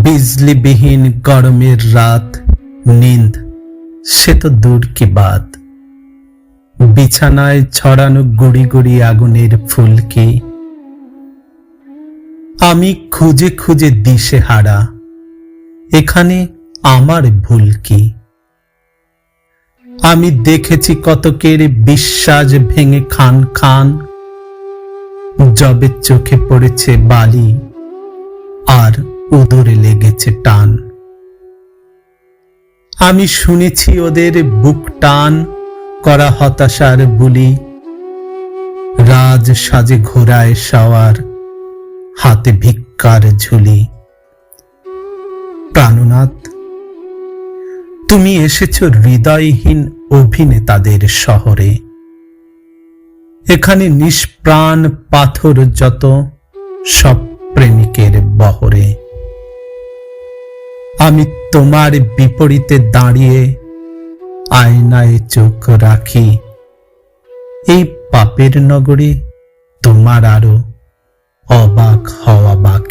बिजलीবিहीन गरमेर रात, नींद से तो दूर की बात। বিছানায় ছড়ানো গুড়ি গুড়ি আগুনের ফুলকি, আমি খুঁজে খুঁজে দিশেহারা, এখানে আমার ভুল কি? আমি দেখেছি কতকের বিশ্বাস ভেঙে খান খান, যবে চোখে পড়েছে বালি আর উদরে লেগেছে টান। আমি শুনেছি ওদের বুক টান করা হতাশার বুলি, রাজ সাজে ঘোড়ায় সওয়ার, হাতে ভিক্ষার ঝুলি। প্রাণনাথ, তুমি এসেছ হৃদয়হীন অভিনেতাদের শহরে। এখানে নিষ্প্রাণ পাথর যত, সব প্রেমিকের বহরে। আমি তোমার বিপরীতে দাঁড়িয়ে আয়নায় চোখ রাখি, এই পাপের নগরে তোমার আরো অবাক হওয়া বাকি।